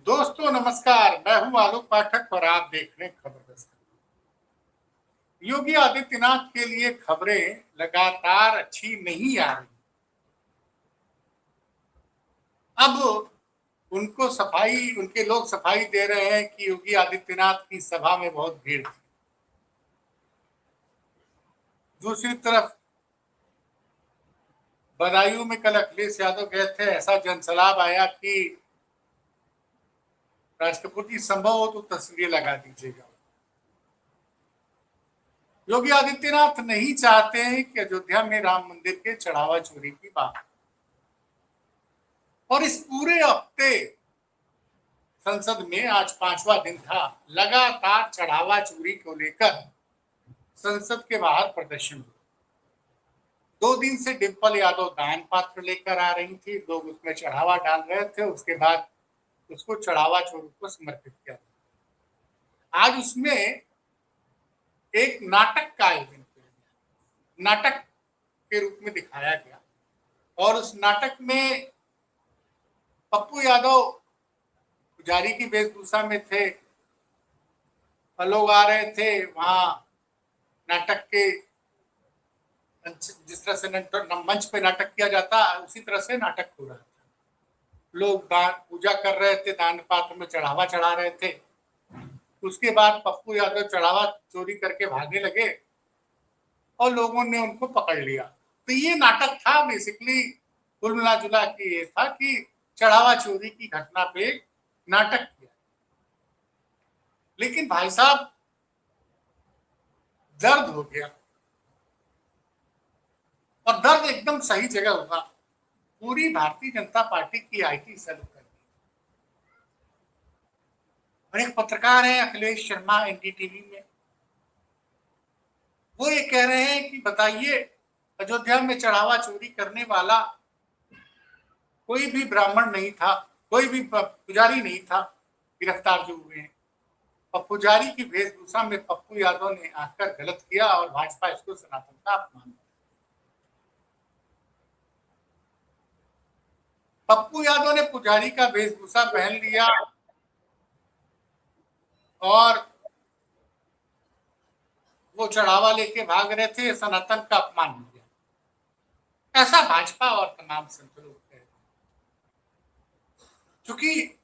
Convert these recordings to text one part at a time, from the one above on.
दोस्तों नमस्कार, मैं हूं आलोक पाठक और आप देख रहे हैं खबर दस्तक। योगी आदित्यनाथ के लिए खबरें लगातार अच्छी नहीं आ रही। अब उनके लोग सफाई दे रहे हैं कि योगी आदित्यनाथ की सभा में बहुत भीड़ थी। दूसरी तरफ बदायूं में कल अखिलेश यादव गए थे, ऐसा जनसलाब आया कि राष्ट्रपति संभव हो तो तस्वीरें लगा दीजिएगा। योगी आदित्यनाथ नहीं चाहते हैं कि अयोध्या में राम मंदिर के चढ़ावा चोरी की बात, और इस पूरे हफ्ते संसद में आज 5वां दिन था, लगातार चढ़ावा चोरी को लेकर संसद के बाहर प्रदर्शन हुआ। 2 दिन से डिंपल यादव दान पात्र लेकर आ रही थी, लोग उसमें चढ़ावा डाल रहे थे, उसके बाद उसको चढ़ावा चोरी को समर्पित किया। आज उसमें एक नाटक का आयोजन किया गया, नाटक के रूप में दिखाया गया, और उस नाटक में पप्पू यादव पुजारी की वेशभूषा में थे और लोग आ रहे थे। वहां नाटक के जिस तरह से मंच पे नाटक किया जाता उसी तरह से नाटक हो रहा था। लोग पूजा कर रहे थे, दान पात्र में चढ़ावा चढ़ा रहे थे। उसके बाद पप्पू यादव चढ़ावा चोरी करके भागने लगे और लोगों ने उनको पकड़ लिया। तो ये नाटक था, बेसिकली कुल मिला जुला के ये था कि चढ़ावा चोरी की घटना पे नाटक किया। लेकिन भाई साहब दर्द हो गया, और दर्द एकदम सही जगह हुआ। पूरी भारतीय जनता पार्टी की आईटी सेल कर दी, और एक पत्रकार है अखिलेश शर्मा एनडीटीवी में, वो ये कह रहे हैं कि बताइए अयोध्या में चढ़ावा चोरी करने वाला कोई भी ब्राह्मण नहीं था, कोई भी पुजारी नहीं था गिरफ्तार जो हुए हैं, और पुजारी की वेशभूषा में पप्पू यादव ने आकर गलत किया और भाजपा इसको सनातन का अपमान। पप्पू यादव ने पुजारी का वेशभूषा पहन लिया और वो चढ़ावा लेके भाग रहे थे, सनातन का अपमान हो गया। ऐसा भाजपा और तमाम संत लोग कहते हैं। क्योंकि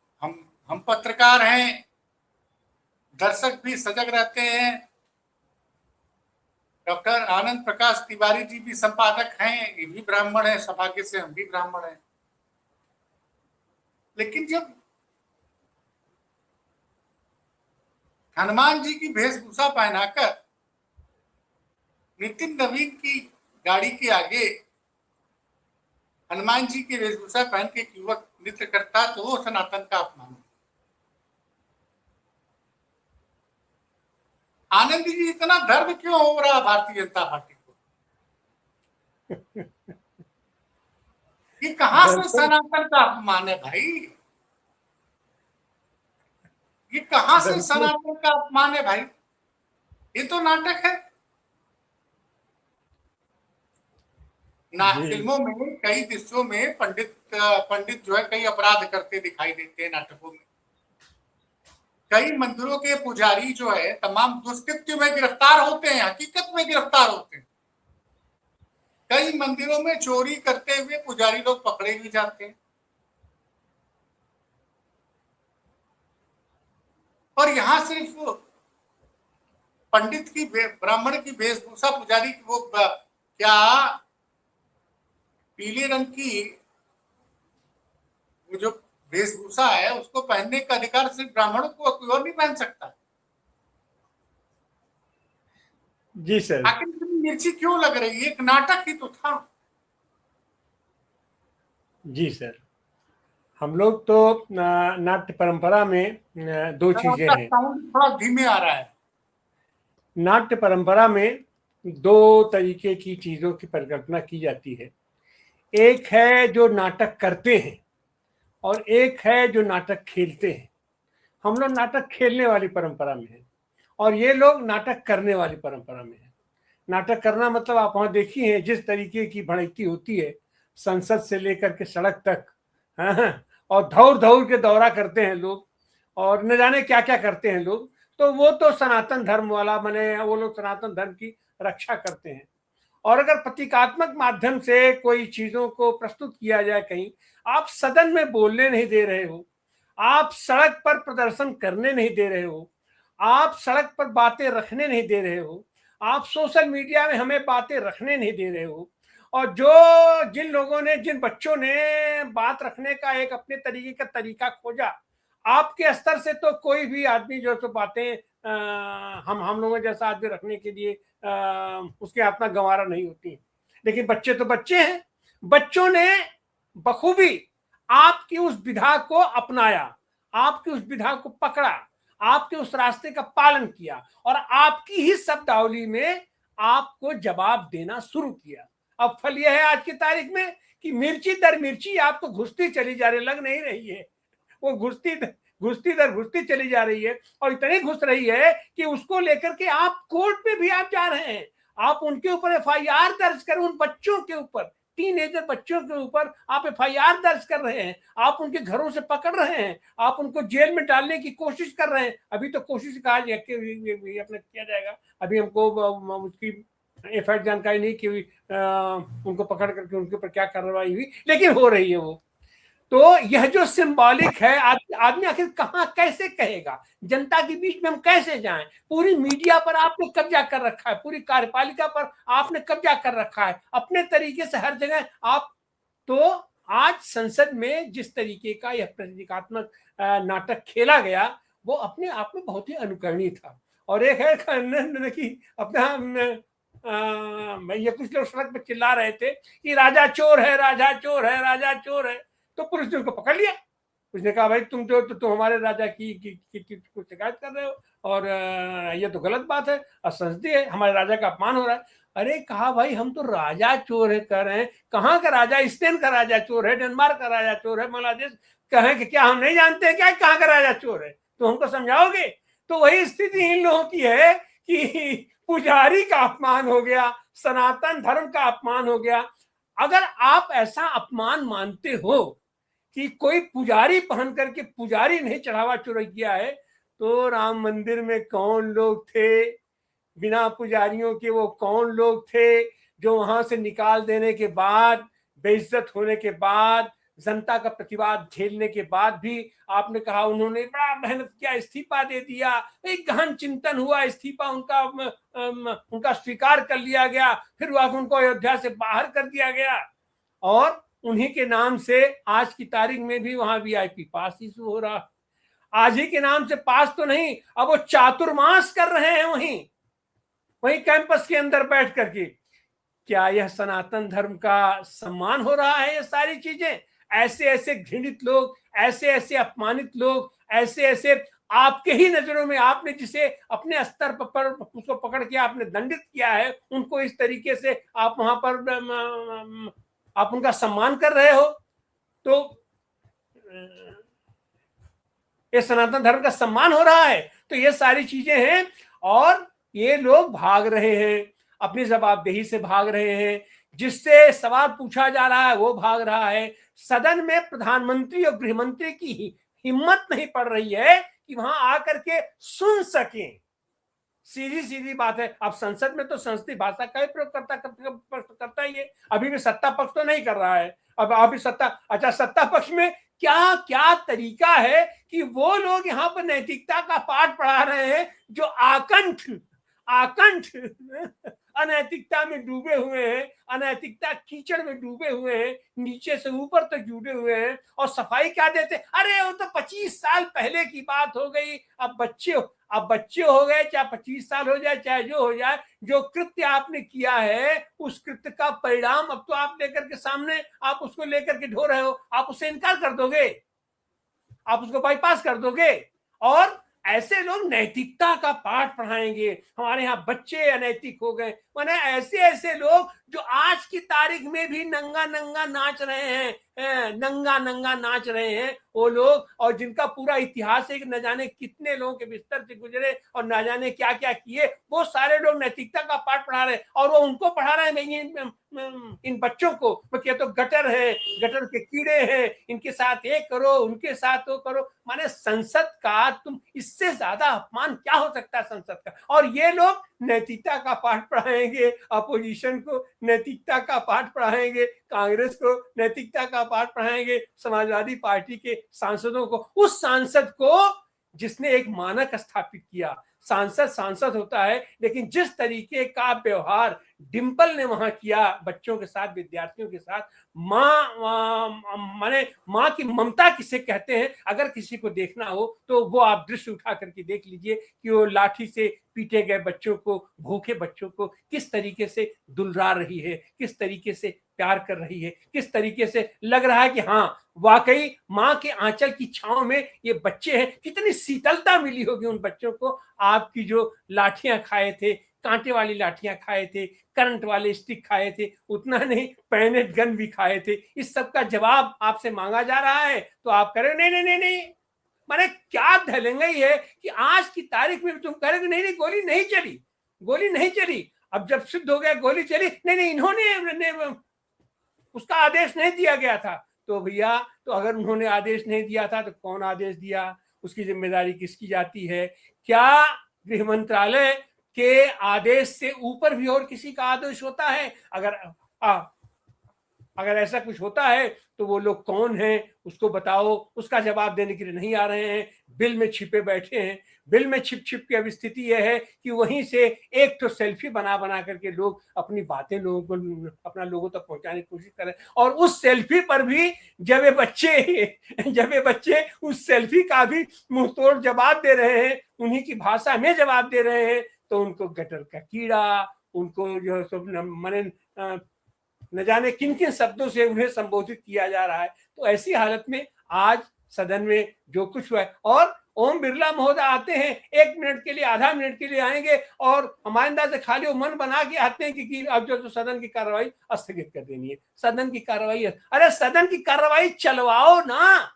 हम पत्रकार हैं, दर्शक भी सजग रहते हैं। डॉक्टर आनंद प्रकाश तिवारी जी भी संपादक हैं, ये भी ब्राह्मण है, सौभाग्य से हम भी ब्राह्मण हैं। लेकिन जब हनुमान जी की वेशभूषा पहनाकर नितिन नवीन की गाड़ी के आगे हनुमान जी की वेशभूषा पहन के युवक नृत्य करता, तो वो सनातन का अपमान। आनंद जी, इतना दर्द क्यों हो रहा भारतीय जनता पार्टी को? ये कहां से सनातन का अपमान है भाई? ये कहां से सनातन का अपमान है भाई? ये तो नाटक है ना। फिल्मों में कई दृश्यों में पंडित जो है कई अपराध करते दिखाई देते हैं नाटकों में। कई मंदिरों के पुजारी जो है तमाम दुष्कृत्य में गिरफ्तार होते हैं, हकीकत में गिरफ्तार होते हैं। कई मंदिरों में चोरी करते हुए पुजारी लोग पकड़े भी जाते हैं। और यहां सिर्फ पंडित की ब्राह्मण की वेशभूषा, पुजारी की वो क्या पीले रंग की वो जो वेशभूषा है उसको पहनने का अधिकार सिर्फ ब्राह्मणों को, कोई और नहीं पहन सकता। जी सर। आखिर इतनी मिर्ची क्यों लग रही है? एक नाटक ही तो था। जी सर, हम लोग तो नाट्य परंपरा में 2 चीजें हैं। थोड़ा धीमे आ रहा है। नाट्य परंपरा में 2 तरीके की चीजों की परिकल्पना की जाती है। एक है जो नाटक करते हैं और एक है जो नाटक खेलते हैं। हम लोग नाटक खेलने वाली परंपरा में हैं और ये लोग नाटक करने वाली परंपरा में हैं। नाटक करना मतलब आप वहां देखिए हैं जिस तरीके की भड़कती होती है संसद से लेकर के सड़क तक, हाँ, और दौड़ दौड़ के दौरा करते हैं लोग। और न जाने क्या क्या करते हैं लोग। तो वो तो सनातन धर्म वाला बने, वो लोग सनातन धर्म की रक्षा करते हैं। और अगर प्रतीकात्मक माध्यम से कोई चीजों को प्रस्तुत किया जाए, कहीं आप सदन में बोलने नहीं दे रहे हो, आप सड़क पर प्रदर्शन करने नहीं दे रहे हो, आप सड़क पर बातें रखने नहीं दे रहे हो, आप सोशल मीडिया में हमें बातें रखने नहीं दे रहे हो, और जिन लोगों ने, जिन बच्चों ने बात रखने का एक अपने तरीके का तरीका खोजा, आपके स्तर से तो कोई भी आदमी जो तो बातें हम लोगों जैसा आदमी रखने के लिए उसके अपना गंवारा नहीं होती है। लेकिन बच्चे तो बच्चे हैं, बच्चों ने बखूबी आपकी उस विधा को अपनाया, आपकी उस विधा को पकड़ा, आपके उस रास्ते का पालन किया और आपकी ही शब्दावली में आपको जवाब देना शुरू किया। अब फल यह है आज की तारीख में कि मिर्ची दर मिर्ची आपको घुसती चली जा रही, लग नहीं रही है, वो घुसती चली जा रही है, और इतनी घुस रही है कि उसको लेकर के आप कोर्ट में भी आप जा रहे हैं, आप उनके ऊपर एफआईआर दर्ज कर, उन बच्चों के ऊपर, टीनेजर बच्चों के ऊपर आप एफआईआर दर्ज कर रहे हैं, आप उनके घरों से पकड़ रहे हैं, आप उनको जेल में डालने की कोशिश कर रहे हैं। अभी तो कोशिश कहा अपने किया जाएगा, अभी हमको उसकी एफआईआर जानकारी नहीं कि उनको पकड़ करके उनके ऊपर क्या कार्रवाई हुई, लेकिन हो रही है वो। तो यह जो सिंबॉलिक है, आदमी आखिर कहां कैसे कहेगा, जनता के बीच में हम कैसे जाएं? पूरी मीडिया पर आपने कब्जा कर रखा है, पूरी कार्यपालिका पर आपने कब्जा कर रखा है, अपने तरीके से हर जगह आप। तो आज संसद में जिस तरीके का यह प्रतीकात्मक नाटक खेला गया, वो अपने आप में बहुत ही अनुकरणीय था। और एक है कि अपना ये कुछ लोग सड़क पर चिल्ला रहे थे कि राजा चोर है, राजा चोर है, राजा चोर है, तो पुलिस ने उनको पकड़ लिया। उसने कहा भाई तुम हमारे राजा की शिकायत कर रहे हो, और ये तो गलत बात है, असंसदीय है, हमारे राजा का अपमान हो रहा है। अरे कहा भाई हम तो राजा चोर है कर रहे हैं, कहाँ का राजा? स्पेन का राजा चोर है, डेनमार्क का राजा चोर है, बांग्लादेश कहें कि क्या हम नहीं जानते हैं क्या कहाँ का राजा चोर है? तो हमको समझाओगे? तो वही स्थिति इन लोगों की है कि पुजारी का अपमान हो गया, सनातन धर्म का अपमान हो गया। अगर आप ऐसा अपमान मानते हो कि कोई पुजारी पहन करके, पुजारी नहीं चढ़ावा चोरी किया है, तो राम मंदिर में कौन लोग थे बिना पुजारियों के? वो कौन लोग थे जो वहां से निकाल देने के बाद, बेइज्जत होने के बाद, जनता का प्रतिवाद झेलने के बाद भी आपने कहा उन्होंने बड़ा मेहनत किया, इस्तीफा दे दिया, एक गहन चिंतन हुआ, इस्तीफा उनका स्वीकार कर लिया गया, फिर उनको अयोध्या से बाहर कर दिया गया, और उन्हीं के नाम से आज की तारीख में भी वहां वीआईपी पास इशू हो रहा। आज ही के नाम से पास तो नहीं, अब वो चातुर्मास कर रहे हैं वहीं कैंपस के अंदर बैठ करके। क्या यह सनातन धर्म का सम्मान हो रहा है? ये सारी चीजें, ऐसे ऐसे घृणित लोग, ऐसे ऐसे अपमानित लोग, ऐसे ऐसे आपके ही नजरों में, आपने जिसे अपने स्तर पर उसको पकड़ के आपने दंडित किया है, उनको इस तरीके से आप वहां पर आप उनका सम्मान कर रहे हो। तो ये सनातन धर्म का सम्मान हो रहा है? तो ये सारी चीजें हैं, और ये लोग भाग रहे हैं, अपनी जवाबदेही से भाग रहे हैं, जिससे सवाल पूछा जा रहा है वो भाग रहा है। सदन में प्रधानमंत्री और गृहमंत्री की हिम्मत नहीं पड़ रही है कि वहां आकर के सुन सकें। सीधी सीधी बात है। अब संसद में तो संसदीय भाषा का ही प्रयोग करता ही है। अभी भी सत्ता पक्ष तो नहीं कर रहा है। अब अभी सत्ता पक्ष में क्या क्या तरीका है कि वो लोग यहाँ पर नैतिकता का पाठ पढ़ा रहे हैं, जो आकंठ अनैतिकता में डूबे हुए हैं, अनैतिकता कीचड़ में डूबे हुए हैं, नीचे से ऊपर तक जुड़े हुए हैं, और सफाई क्या देते? अरे वो तो 25 साल पहले की बात हो गई, अब बच्चे हो गए, चाहे 25 साल हो जाए, चाहे जो हो जाए, जो कृत्य आपने किया है उस कृत्य का परिणाम अब तो आप लेकर के सामने, आप उसको लेकर के ढो रहे हो, आप उससे इनकार कर दोगे, आप उसको बाईपास कर दोगे, और ऐसे लोग नैतिकता का पाठ पढ़ाएंगे। हमारे यहाँ बच्चे अनैतिक हो गए, माने ऐसे ऐसे लोग जो आज की तारीख में भी नंगा नंगा नाच रहे हैं, नंगा नंगा नाच रहे हैं वो लोग, और जिनका पूरा इतिहास है कि न जाने कितने लोगों के बिस्तर से गुजरे और न जाने क्या क्या किए, वो सारे लोग नैतिकता का पाठ पढ़ा रहे हैं। और वो उनको पढ़ा रहे हैं, इन बच्चों को क्या तो गटर है, गटर के कीड़े हैं, इनके साथ ये करो, उनके साथ वो करो। माने संसद का तुम इससे ज्यादा अपमान क्या हो सकता है संसद का? और ये लोग नैतिकता का पाठ पढ़ाएंगे, अपोजिशन को नैतिकता का पाठ पढ़ाएंगे, कांग्रेस को नैतिकता का पाठ पढ़ाएंगे, समाजवादी पार्टी के सांसदों को। उस सांसद को जिसने एक मानक स्थापित किया, सांसद सांसद होता है, लेकिन जिस तरीके का व्यवहार डिंपल ने वहां किया बच्चों के साथ, विद्यार्थियों के साथ, माने माँ की ममता किसे कहते हैं, अगर किसी को देखना हो तो वो आप दृश्य उठा करके देख लीजिए कि वो लाठी से पीटे गए बच्चों को, भूखे बच्चों को किस तरीके से दुलरा रही है, किस तरीके से प्यार कर रही है, किस तरीके से लग रहा है कि हाँ वाकई माँ के आंचल की छांव में ये बच्चे हैं। कितनी शीतलता मिली होगी उन बच्चों को। आपकी जो लाठियां खाए थे, कांटे वाली लाठियां खाए थे, करंट वाले स्टिक खाए थे, उतना नहीं पैनेट गन भी खाए थे। इस सब का जवाब आपसे मांगा जा रहा है तो आप करें नहीं नहीं नहीं नहीं। माने क्या धलेंगे ये कि आज की तारीख में तुम करेंगे नहीं नहीं गोली नहीं चली, गोली नहीं चली। अब जब सिद्ध हो गया गोली चली, नहीं नहीं इन्होंने उसका आदेश नहीं दिया गया था। तो भैया तो अगर उन्होंने आदेश नहीं दिया था तो कौन आदेश दिया, उसकी जिम्मेदारी किसकी जाती है? क्या गृह मंत्रालय के आदेश से ऊपर भी और किसी का आदेश होता है? अगर ऐसा कुछ होता है तो वो लोग कौन हैं उसको बताओ। उसका जवाब देने के लिए नहीं आ रहे हैं, बिल में छिपे बैठे हैं। बिल में छिप छिप की अब स्थिति यह है कि वहीं से एक तो सेल्फी बना बना करके लोग अपनी बातें लोगों को, अपना लोगों तक पहुंचाने की कोशिश करें। और उस सेल्फी पर भी जब ये बच्चे उस सेल्फी का भी मुंह तोड़ जवाब दे रहे हैं, उन्हीं की भाषा में जवाब दे रहे हैं, तो उनको गटर का कीड़ा, उनको जो सब मने न जाने किन किन शब्दों से उन्हें संबोधित किया जा रहा है। तो ऐसी हालत में आज सदन में जो कुछ हुआ है, और ओम बिरला महोदय आते हैं 1 मिनट के लिए, आधा मिनट के लिए आएंगे और हमारे अंदाज से खाली वो मन बना के आते हैं कि अब जो तो सदन की कार्रवाई स्थगित कर देनी है, सदन की कार्रवाई। अरे सदन की कार्रवाई चलवाओ ना,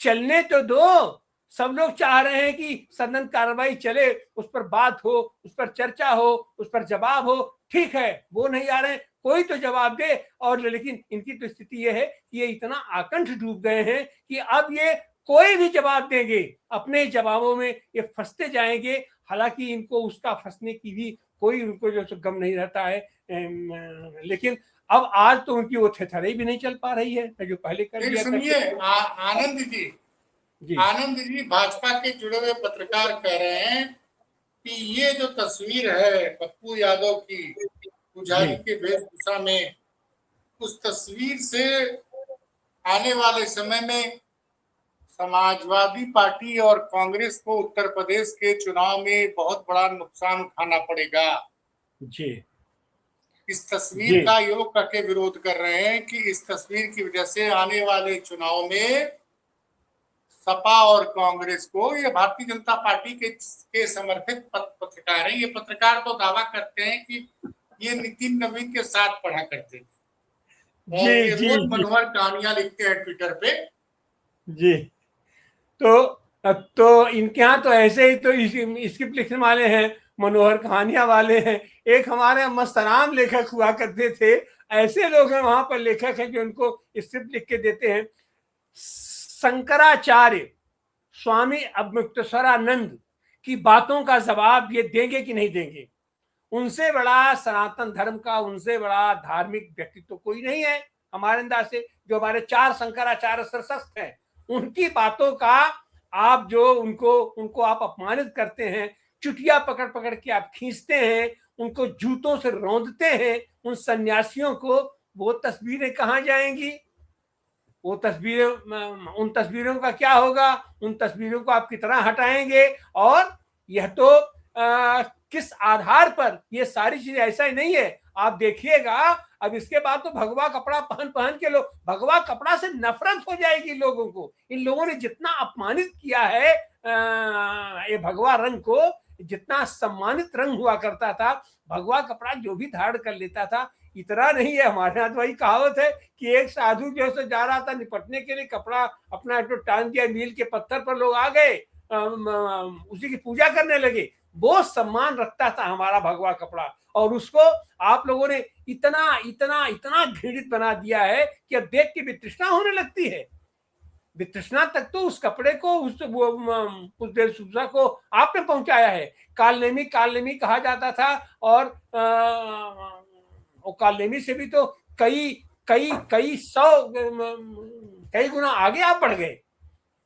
चलने तो दो। सब लोग चाह रहे हैं कि सदन कार्रवाई चले, उस पर बात हो, उस पर चर्चा हो, उस पर जवाब हो। ठीक है, वो नहीं आ रहे हैं, कोई तो जवाब दे। और लेकिन इनकी तो स्थिति यह है कि ये इतना आकंठ डूब गए हैं कि अब ये कोई भी जवाब देंगे, अपने जवाबों में ये फंसते जाएंगे। हालांकि इनको उसका फंसने की भी कोई उनको जो गम नहीं रहता है, लेकिन अब आज तो उनकी वो थेथराई भी नहीं चल पा रही है जो पहले कर दिया। सुनिए आनंद जी, आनंद जी भाजपा के जुड़े हुए पत्रकार कह रहे हैं कि ये जो तस्वीर है पप्पू यादव की पुजारी के वेशभूषा में, उस तस्वीर से आने वाले समय में समाजवादी पार्टी और कांग्रेस को उत्तर प्रदेश के चुनाव में बहुत बड़ा नुकसान उठाना पड़ेगा जी। इस तस्वीर का योग करके विरोध कर रहे हैं कि इस तस्वीर की वजह से आने वाले चुनाव में सपा और कांग्रेस को, ये भारतीय जनता पार्टी के समर्थित पत्रकार हैं, ये पत्रकार तो दावा करते हैं कि ये नितिन नवीन के साथ पढ़ा करते हैं और ये रोज मनोहर कहानियां लिखते हैं ट्विटर पे। जी, तो इनके यहाँ तो ऐसे ही तो स्क्रिप्ट लिखने वाले हैं, मनोहर कहानियां वाले हैं। एक हमारे मस्तराम लेखक हुआ करते थे, ऐसे लोग हैं वहां पर लेखक हैं जो उनको स्क्रिप्ट लिख के देते हैं। शंकराचार्य स्वामी अमृतसरानंद की बातों का जवाब ये देंगे कि नहीं देंगे? उनसे बड़ा सनातन धर्म का, उनसे बड़ा धार्मिक व्यक्तित्व कोई नहीं है हमारे अंदाज से। जो हमारे 4 शंकराचार्य शीर्षस्थ हैं, उनकी बातों का आप जो उनको आप अपमानित करते हैं, चुटिया पकड़ पकड़ के आप खींचते हैं, उनको जूतों से रौंदते हैं, उन सन्यासियों को, वो तस्वीरें कहाँ जाएंगी? वो तस्वीरें, उन तस्वीरों का क्या होगा? उन तस्वीरों को आप कितना हटाएंगे? और यह तो किस आधार पर ये सारी चीजें? ऐसा ही नहीं है, आप देखिएगा अब इसके बाद तो भगवा कपड़ा पहन के लोग, भगवा कपड़ा से नफरत हो जाएगी लोगों को। इन लोगों ने जितना अपमानित किया है ये भगवा रंग को, जितना सम्मानित रंग हुआ करता था, भगवा कपड़ा जो भी धारण कर लेता था, इतना नहीं है। हमारे यहाँ तो वही कहावत है कि एक साधु जो है जा रहा था निपटने के लिए, कपड़ा अपना तो टांग दिया, नील के पत्थर पर लोग आ गए, उसी की पूजा करने लगे। वो सम्मान रखता था हमारा भगवा कपड़ा, और उसको आप लोगों ने इतना इतना इतना घृणित बना दिया है कि अब देख के वितृष्णा होने लगती है। वितृष्णा तक तो उस कपड़े को, उस वेशभूषा को आपने पहुंचाया है। कालनेमी कालनेमी कहा जाता था, और कालनेमी से भी तो कई कई कई सौ कई गुना आगे आप बढ़ गए।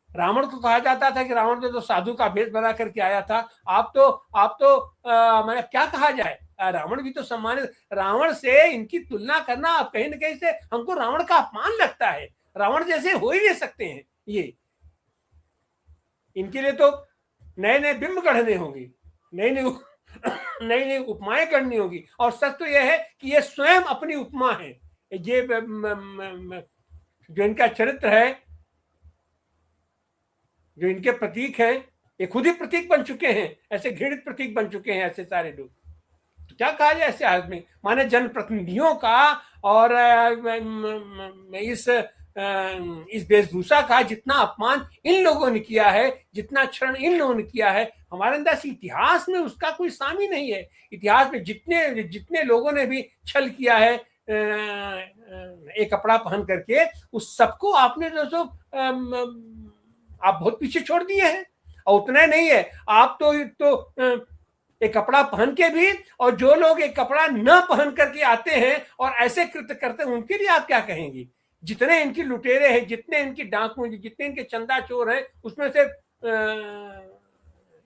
रावण को कहा जाता था कि रावण तो साधु का भेष बना करके आया था। आप तो मैंने क्या कहा जाए, रावण भी तो सम्मानित। रावण से इनकी तुलना करना आप कहीं ना कहीं से हमको रावण का अपमान लगता है। रावण जैसे हो ही नहीं सकते हैं ये। इनके लिए तो नए नए बिंब गढ़ने होंगे, नई नई उपमाएं करनी होगी। और सच तो यह है कि ये स्वयं अपनी उपमा है। ये जो इनका चरित्र है, जो इनके प्रतीक हैं, ये खुद ही प्रतीक बन चुके हैं, ऐसे घृणित प्रतीक बन चुके हैं ऐसे सारे लोग। तो क्या कहा जाए ऐसे आदमी, माने जनप्रतिनिधियों का और इस वेशभूषा का जितना अपमान इन लोगों ने किया है, जितना क्षरण इन लोगों ने किया है, हमारे अंदर से इतिहास में उसका कोई सामी नहीं है। इतिहास में जितने जितने लोगों ने भी छल किया है एक कपड़ा पहन करके, उस सबको आपने जो आप बहुत पीछे छोड़ दिए हैं। और उतना नहीं है, आप तो एक कपड़ा पहन के भी, और जो लोग एक कपड़ा न पहन करके आते हैं और ऐसे कृत्य करते हैं, उनके लिए आप क्या कहेंगे? जितने इनकी लुटेरे हैं, जितने इनकी डाकू, जितने इनके चंदा चोर हैं, उसमें से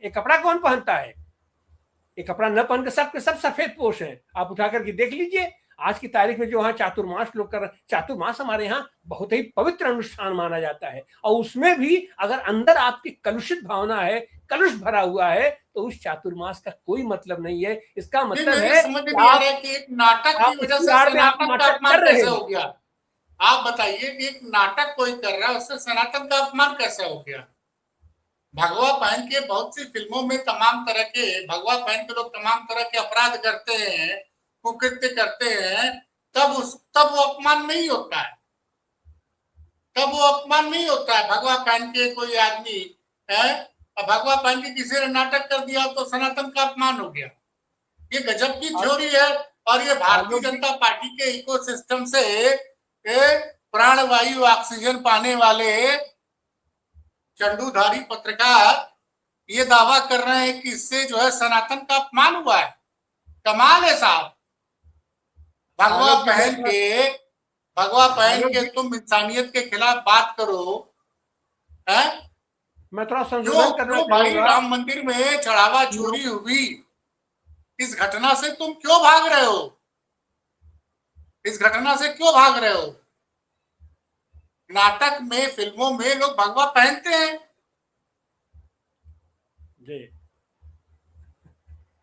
एक कपड़ा कौन पहनता है? एक कपड़ा न पहन के सब के सब सफेद पोश हैं। आप उठा करके देख लीजिए आज की तारीख में जो वहां चातुर्मास लोग कर रहे हैं। चातुर्मास हमारे यहाँ बहुत ही पवित्र अनुष्ठान माना जाता है, और उसमें भी अगर अंदर आपकी कलुषित भावना है, कलुष भरा हुआ है, तो उस चातुर्मास का कोई मतलब नहीं है। इसका मतलब है समझ नहीं आ रहा है कि एक नाटक की वजह से सनातन का अपमान कैसे हो गया। आप बताइए कि एक नाटक कोई कर रहा है, उससे सनातन का अपमान कैसे हो गया? भगवा पहन के बहुत सी फिल्मों में तमाम तरह के भगवा पहन के लोग तमाम तरह के अपराध करते हैं, कुकृत्य करते हैं, तब वो अपमान नहीं होता है। तब वो अपमान नहीं होता है। भगवा पहन के कोई आदमी है, भगवा पहन के किसी ने नाटक कर दिया तो सनातन का अपमान हो गया। ये गजब की थ्योरी है। और ये भारतीय जनता पार्टी के इकोसिस्टम से प्राणवायु ऑक्सीजन पाने वाले चंडूधारी पत्रकार ये दावा कर रहे हैं कि इससे जो है सनातन का अपमान हुआ है। कमाल है साहब। भगवा पहन के तुम इंसानियत के खिलाफ बात करो है? मैं थोड़ा संशोधन करना भाई, राम मंदिर में चढ़ावा चोरी हुई, इस घटना से तुम क्यों भाग रहे हो? इस घटना से क्यों भाग रहे हो? नाटक में, फिल्मों में लोग भगवा पहनते हैं जी।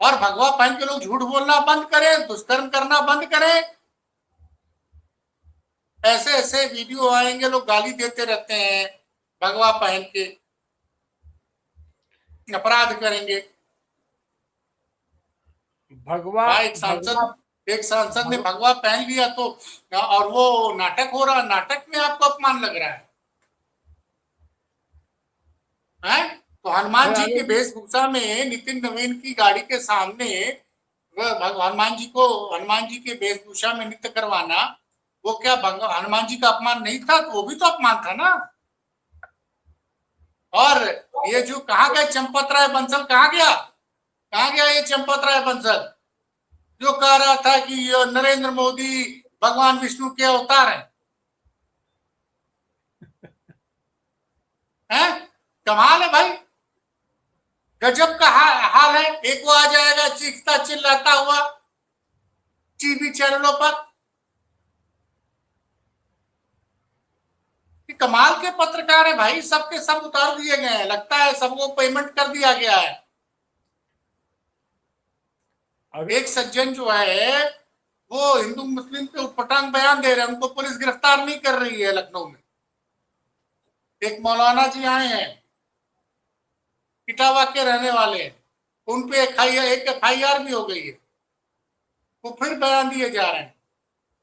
और भगवा पहन के लोग झूठ बोलना बंद करें, दुष्कर्म करना बंद करें। ऐसे ऐसे वीडियो आएंगे, लोग गाली देते रहते हैं, भगवा पहन के अपराध करेंगे। भगवा एक सांसद ने भगवा पहन लिया तो, और वो नाटक हो रहा, नाटक में आपको अपमान लग रहा है? तो हनुमान जी की वेशभूषा में नितिन नवीन की गाड़ी के सामने हनुमान जी के वेशभूषा में नृत्य करवाना, वो क्या हनुमान जी का अपमान नहीं था? तो वो भी तो अपमान था ना। और ये जो कहाँ गए चंपत राय बंसल, कहाँ गया ये चंपत राय बंसल जो कह रहा था कि नरेंद्र मोदी भगवान विष्णु के अवतार हैं? कमाल है भाई, गजब का हाल है। एक वो आ जाएगा चीखता चिल्लाता हुआ टीवी चैनलों पर। कमाल के पत्रकार है भाई, सबके सब उतार दिए गए हैं। लगता है सबको पेमेंट कर दिया गया है। एक सज्जन जो है वो हिंदू मुस्लिम पे उटपटांग बयान दे रहे हैं, उनको पुलिस गिरफ्तार नहीं कर रही है लखनऊ में। एक मौलाना जी आए हैं, इटावा के रहने वाले, उन पे एक FIR भी हो गई है, वो फिर बयान दिए जा रहे हैं,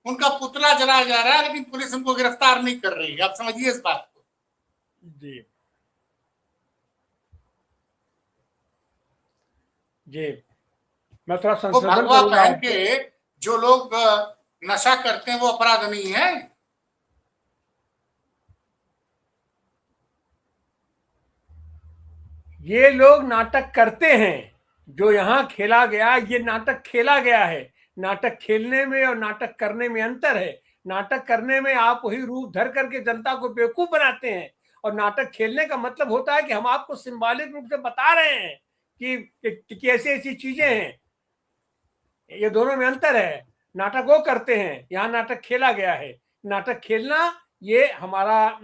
उनका पुतला जलाया जा रहा है, लेकिन पुलिस उनको गिरफ्तार नहीं कर रही है। आप समझिए इस बात को। जी जी, मैं थोड़ा वो संशोधन भगवा करूंगा पहन आपको। के जो लोग नशा करते हैं वो अपराध नहीं है। ये लोग नाटक करते हैं, जो यहाँ खेला गया, ये नाटक खेला गया है। नाटक खेलने में और नाटक करने में अंतर है। नाटक करने में आप वही रूप धर करके जनता को बेवकूफ बनाते हैं, और नाटक खेलने का मतलब होता है कि हम आपको सिंबॉलिक रूप से बता रहे हैं कि ऐसी ऐसी चीजें हैं। ये दोनों में अंतर है। नाटक वो करते हैं, यहाँ नाटक खेला गया है। नाटक खेलना ये हमारा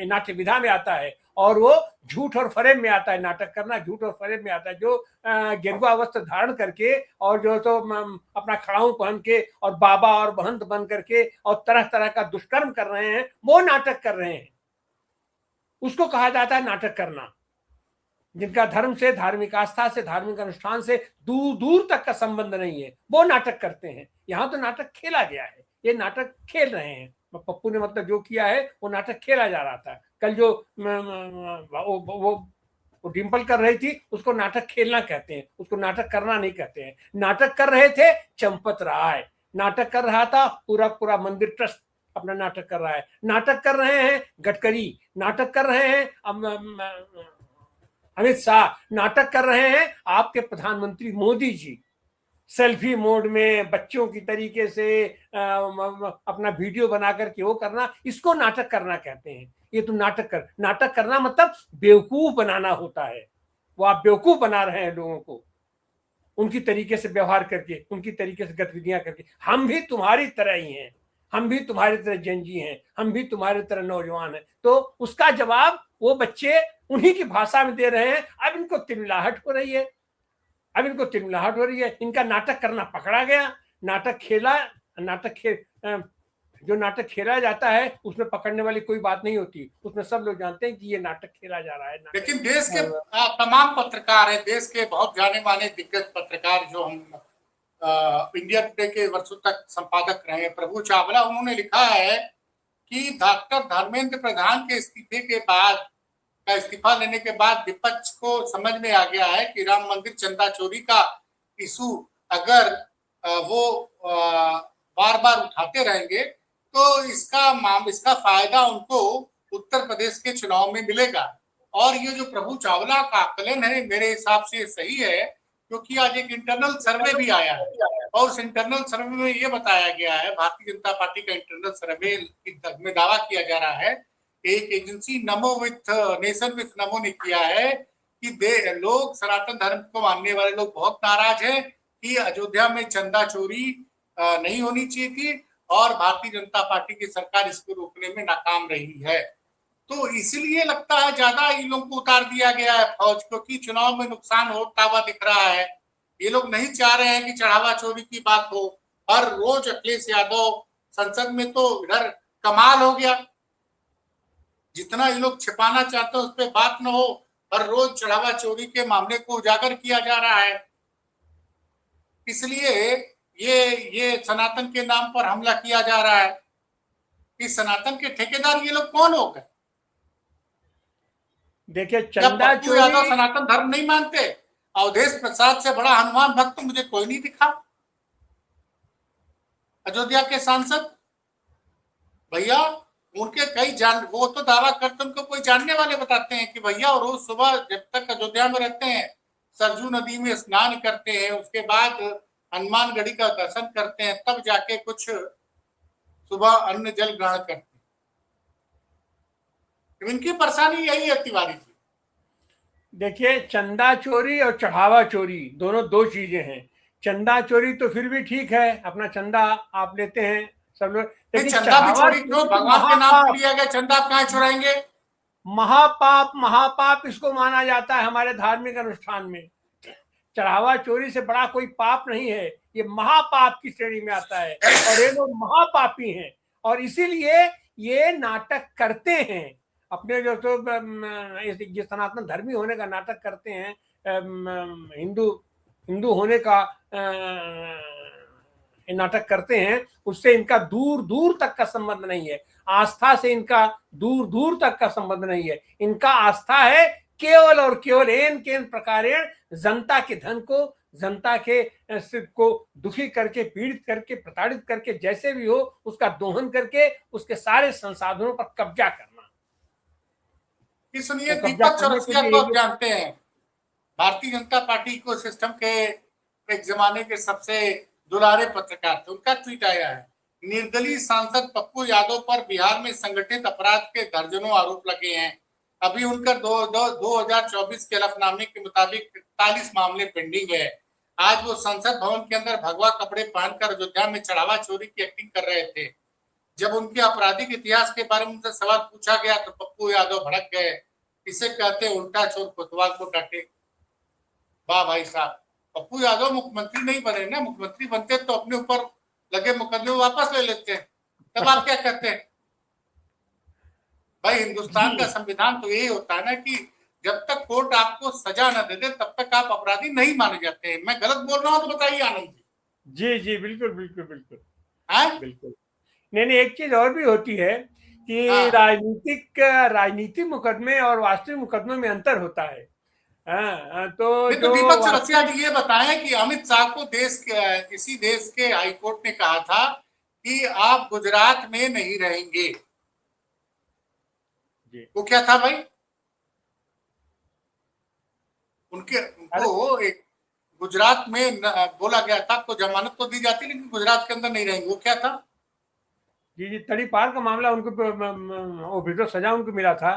नाट्य विधा में आता है, और वो झूठ और फरेब में आता है। नाटक करना झूठ और फरेब में आता है। जो गेरुआ वस्त्र धारण करके और जो तो अपना खड़ाऊ पहन के और बाबा और महंत बन करके और तरह तरह का दुष्कर्म कर रहे हैं, वो नाटक कर रहे हैं। उसको कहा जाता है नाटक करना। जिनका धर्म से, धार्मिक आस्था से, धार्मिक अनुष्ठान से दूर दूर तक का संबंध नहीं है, वो नाटक करते हैं। यहाँ तो नाटक खेला गया है, ये नाटक खेल रहे हैं। पप्पू ने मतलब जो किया है वो नाटक खेला जा रहा था। कल जो वो डिम्पल कर रही थी, उसको नाटक खेलना कहते हैं, उसको नाटक करना नहीं कहते हैं। नाटक कर रहे थे चंपत राय, नाटक कर रहा था पूरा पूरा मंदिर ट्रस्ट अपना नाटक कर रहा है। नाटक कर रहे हैं गडकरी, नाटक कर रहे हैं अमित शाह, नाटक कर रहे हैं आपके प्रधानमंत्री मोदी जी। सेल्फी मोड में बच्चों की तरीके से अपना वीडियो बना करके वो करना, इसको नाटक करना कहते हैं। ये तो नाटक करना मतलब बेवकूफ बनाना होता है। वो आप बेवकूफ बना रहे हैं लोगों को, उनकी तरीके से व्यवहार करके, उनकी तरीके से गतिविधियां करके। हम भी तुम्हारी तरह ही हैं, हम भी तुम्हारी तरह जनजी हैं, हम भी तुम्हारी तरह नौजवान हैं। तो उसका जवाब वो बच्चे उन्हीं की भाषा में दे रहे हैं। अब इनको तिलमिलाहट हो रही है, अब इनको तिलमिलाहट हो रही है। इनका नाटक करना पकड़ा गया। नाटक खेला, जो नाटक खेला जाता है उसमें पकड़ने वाली कोई बात नहीं होती। उसमें सब लोग जानते हैं कि ये नाटक खेला जा रहा है। लेकिन देश के तमाम पत्रकार हैं, देश के बहुत जाने माने दिग्गज पत्रकार जो हम इंडिया टुडे के वर्षों तक संपादक रहे हैं, प्रभु चावला, उन्होंने लिखा है कि डॉक्टर धर्मेंद्र प्रधान के इस्तीफे के बाद इस्तीफा लेने के बाद विपक्ष को समझ में आ गया है कि राम मंदिर चंदा चोरी का इशू अगर वो बार बार उठाते रहेंगे तो इसका फायदा उनको उत्तर प्रदेश के चुनाव में मिलेगा। और ये जो प्रभु चावला का आकलन है मेरे हिसाब से सही है, क्योंकि आज एक इंटरनल सर्वे भी आया है, और उस इंटरनल सर्वे में ये बताया गया है, भारतीय जनता पार्टी का इंटरनल सर्वे में दावा किया जा रहा है, एक agency NaMo with nation with नमो ने किया है कि लोग सनातन धर्म को मानने वाले लोग बहुत नाराज हैं कि अयोध्या में चंदा चोरी नहीं होनी चाहिए थी, और भारतीय जनता पार्टी की सरकार इसको रोकने में नाकाम रही है। तो इसलिए लगता है ज्यादा इन लोगों को उतार दिया गया है फौज, क्योंकि चुनाव में नुकसान होता हुआ दिख रहा है। ये लोग नहीं चाह रहे हैं कि चढ़ावा चोरी की बात हो। हर रोज अखिलेश यादव संसद में, तो इधर कमाल हो गया, जितना ये लोग छिपाना चाहते हैं उस पर बात न हो, हर रोज चढ़ावा चोरी के मामले को उजागर किया जा रहा है। इसलिए ये सनातन के नाम पर हमला किया जा रहा है। इस सनातन के ठेकेदार ये लोग कौन हो गए? देखिए, क्या चंदा पप्पू चोरी, यादव सनातन धर्म नहीं मानते? अवधेश प्रसाद से बड़ा हनुमान भक्त मुझे कोई नहीं दिखा। अयोध्या के सांसद भैया, उनके वो तो दावा करते, उनको कोई जानने वाले बताते हैं कि भैया रोज सुबह जब तक अयोध्या में रहते हैं सरजू नदी में स्नान करते हैं, उसके बाद हनुमानगढ़ी का दर्शन करते हैं, तब जाके कुछ सुबह अन्न जल ग्रहण करते हैं। इनकी परेशानी यही है तिवारी जी। देखिए, चंदा चोरी और चढ़ावा चोरी दोनों दो चीजें हैं। चंदा चोरी तो फिर भी ठीक है, अपना चंदा आप लेते हैं सब लोग, लेकिन चंदा भी चोरी क्यों? भगवान के नाम पर लिया गया चंदा, आप कहाँ चुराएंगे? महापाप, महापाप इसको माना जाता है हमारे धार्मिक अनुष्ठान में। चढ़ावा चोरी से बड़ा कोई पाप नहीं है, ये महापाप की श्रेणी में आता है, और ये लोग महापापी हैं, और इसीलिए ये नाटक करते हैं। अपने जो तो ये सनातन धर्मी होने का नाटक करते हैं, हिंदू हिंदू होने का नाटक करते हैं, उससे इनका दूर दूर तक का संबंध नहीं है। आस्था से इनका दूर दूर तक का संबंध नहीं है। इनका आस्था है केवल और केवल एन केन प्रकारेण जनता के धन को, जनता के को दुखी करके, पीड़ित करके, प्रताड़ित करके, जैसे भी हो उसका दोहन करके उसके सारे संसाधनों पर कब्जा करना। सुनिए, तो कब्जा दीपक करने के चौरसिया को लिए आप जानते हैं, भारतीय जनता पार्टी को सिस्टम के एक जमाने के सबसे दुलारे पत्रकार थे। उनका ट्वीट आया है, निर्दलीय सांसद पप्पू यादव पर बिहार में संगठित अपराध के दर्जनों आरोप लगे हैं। अभी उनका 2024 के हलफनामे के मुताबिक 41 मामले पेंडिंग है। आज वो संसद भवन के अंदर भगवा कपड़े पहनकर अयोध्या में चढ़ावा चोरी की एक्टिंग कर रहे थे। जब उनके आपराधिक इतिहास के बारे में उनसे सवाल पूछा गया तो पप्पू यादव भड़क गए। इसे कहते उल्टा चोर कोतवाल को डांटे। वाह भाई साहब, पप्पू यादव मुख्यमंत्री नहीं बने ना, मुख्यमंत्री बनते तो अपने ऊपर लगे मुकदमे वापस ले लेते हैं। तब आप क्या कहते हैं भाई? हिंदुस्तान का संविधान तो यही होता है ना कि जब तक कोर्ट आपको सजा न दे दे तब तक आप अपराधी नहीं माने जाते हैं। मैं गलत बोल रहा हूं तो बताइए आनंद जी। जी बिल्कुल बिल्कुल बिल्कुल है? बिल्कुल। नहीं, एक चीज और भी होती है कि हाँ, राजनीतिक मुकदमे और वास्तविक मुकदमे में अंतर होता है। तो नहीं तो जो दीपक चौरसिया वास्तविक, जी ये बताएं कि अमित शाह को किसी देश के हाईकोर्ट ने कहा था कि आप गुजरात में नहीं रहेंगे। जी, वो क्या था भाई? अरे उनको एक गुजरात में बोला गया था, आपको जमानत तो दी जाती लेकिन गुजरात के अंदर नहीं रहेंगे। वो क्या था? जी जी, तड़ीपार का मामला उनको वो भी सजा उनको मिला था,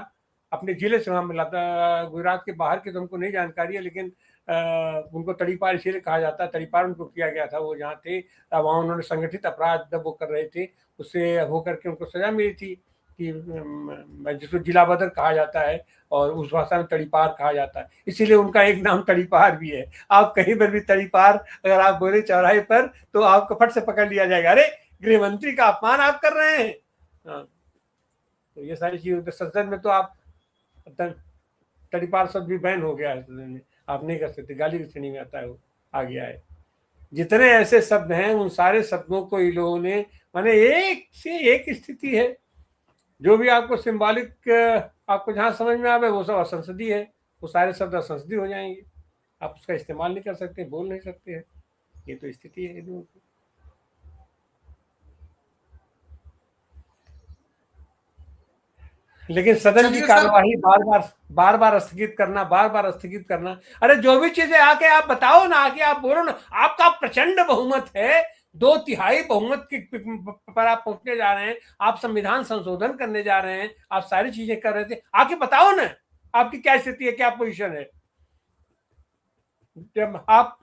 अपने जिले से वहां मिला था। गुजरात के बाहर की तो हमको नहीं जानकारी है, लेकिन उनको तड़ीपार इसीलिए कहा जाता है, तड़ीपार उनको किया गया था। वो जहाँ थे वहाँ उन्होंने संगठित अपराध जब वो कर रहे थे, उससे होकर के उनको सजा मिली थी कि जिसको जिला बदर कहा जाता है और उस भाषा में तड़ीपार कहा जाता है, इसीलिए उनका एक नाम तड़ीपार भी है। आप कहीं पर भी तड़ीपार अगर आप बोले चौराहे पर तो आपको फट से पकड़ लिया जाएगा, अरे गृह मंत्री का अपमान आप कर रहे हैं। हाँ, तो ये सारी चीजें संसद में तो आप तड़ीपार शब्द भी बैन हो गया है सदन में, आप नहीं कर सकते, गाली की श्रेणी में आता है, वो आ गया है। जितने ऐसे शब्द हैं उन सारे शब्दों को इन लोगों ने, माने एक से एक स्थिति है, जो भी आपको सिंबॉलिक आपको जहां समझ में आवे वो सब असंसदीय है, वो सारे शब्द असंसदीय हो जाएंगे, आप उसका इस्तेमाल नहीं कर सकते, बोल नहीं सकते हैं। ये तो स्थिति है इन लोगों की। लेकिन सदन की चलिए सर, कार्यवाही बार बार स्थगित करना, अरे जो भी चीजें आके आप बताओ ना, आके आप बोलो ना, आपका प्रचंड बहुमत है, 2/3 बहुमत की पर आप पहुंचने जा रहे हैं, आप संविधान संशोधन करने जा रहे हैं, आप सारी चीजें कर रहे थे, आके बताओ ना आपकी क्या स्थिति है, क्या पोजीशन है। जब आप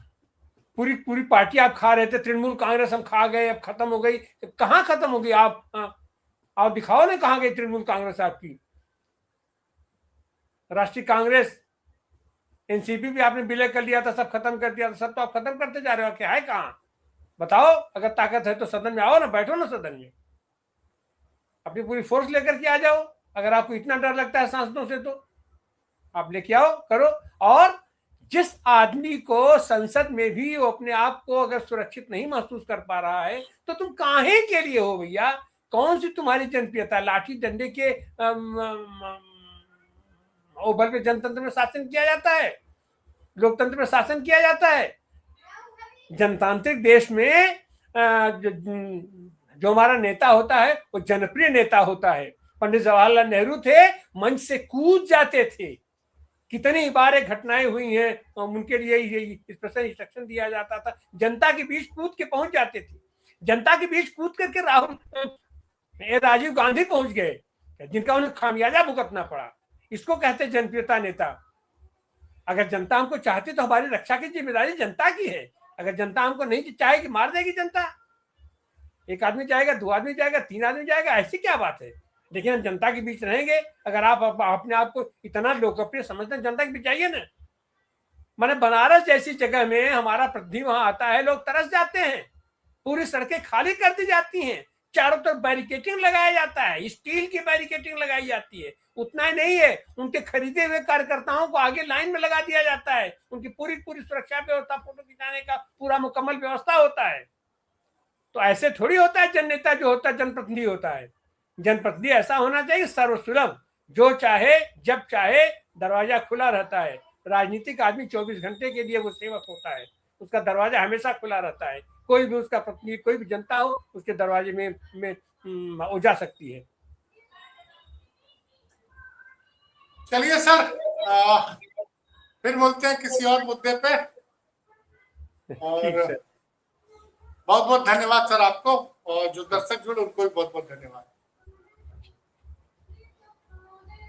पूरी पूरी पार्टी आप खा रहे थे, तृणमूल कांग्रेस हम खा गए, अब खत्म हो गई, कहाँ खत्म हो गई? आप दिखाओ ना कहाँ गई तृणमूल कांग्रेस आपकी। राष्ट्रीय कांग्रेस, एनसीपी भी आपने विलय कर लिया था, सब खत्म कर दिया था, सब तो आप खत्म करते जा रहे हो, क्या है कहाँ? बताओ, अगर ताकत है तो सदन में आओ ना, बैठो ना सदन में, अपनी पूरी फोर्स लेकर के आ जाओ। अगर आपको इतना डर लगता है सांसदों से तो आप लेके आओ, करो। और जिस आदमी को संसद में भी वो अपने आप को अगर सुरक्षित नहीं महसूस कर पा रहा है तो तुम काहे के लिए हो भैया? कौन सी तुम्हारी जनप्रियता? लाठी डंडे के बल पे जनतंत्र में शासन किया जाता है, लोकतंत्र में शासन किया जाता है। जनतांत्रिक देश में जो हमारा नेता होता है वो जनप्रिय नेता होता है। पंडित जवाहरलाल नेहरू थे, मंच से कूद जाते थे, कितनी बार घटनाएं हुई हैं, उनके लिए स्पेशल इंस्ट्रक्शन दिया जाता था, जनता के बीच कूद के पहुंच जाते थे। जनता के बीच कूद करके राजीव गांधी पहुंच गए, जिनका उन्हें खामियाजा भुगतना पड़ा। इसको कहते जनप्रियता नेता। अगर जनता हमको चाहती तो हमारी रक्षा की जिम्मेदारी जनता की है। अगर जनता हमको नहीं चाहेगी, मार देगी जनता। एक आदमी जाएगा, 2 आदमी जाएगा, 3 आदमी जाएगा, ऐसी क्या बात है? लेकिन हम जनता के बीच रहेंगे। अगर आप अपने आप को इतना लोकप्रिय समझते हैं, जनता के बीच जाइए ना। मैंने बनारस जैसी जगह में हमारा प्रतिनिधि वहां आता है, लोग तरस जाते हैं, पूरी सड़कें खाली कर दी जाती हैं, चारों तरफ बैरिकेटिंग लगाया जाता है, स्टील की बैरिकेटिंग लगाई जाती है। उतना ही नहीं है, उनके खरीदे हुए कार्यकर्ताओं को आगे लाइन में लगा दिया जाता है, उनकी पूरी पूरी सुरक्षा व्यवस्था, फोटो खिंचाने का पूरा मुकम्मल व्यवस्था होता है। तो ऐसे थोड़ी होता है जननेता जो होता है जनप्रतिनिधि होता है। जनप्रतिनिधि ऐसा होना चाहिए सर्वसुलभ, जो चाहे जब चाहे दरवाजा खुला रहता है। राजनीतिक आदमी 24 घंटे के लिए वो सेवक होता है, उसका दरवाजा हमेशा खुला रहता है। कोई भी उसका प्रतिनिधि, कोई भी जनता हो, उसके दरवाजे में वो जा सकती है। चलिए सर, फिर बोलते हैं किसी और मुद्दे पे। और ठीक सर, बहुत बहुत धन्यवाद सर आपको, और जो दर्शक जुड़े उनको भी बहुत बहुत धन्यवाद।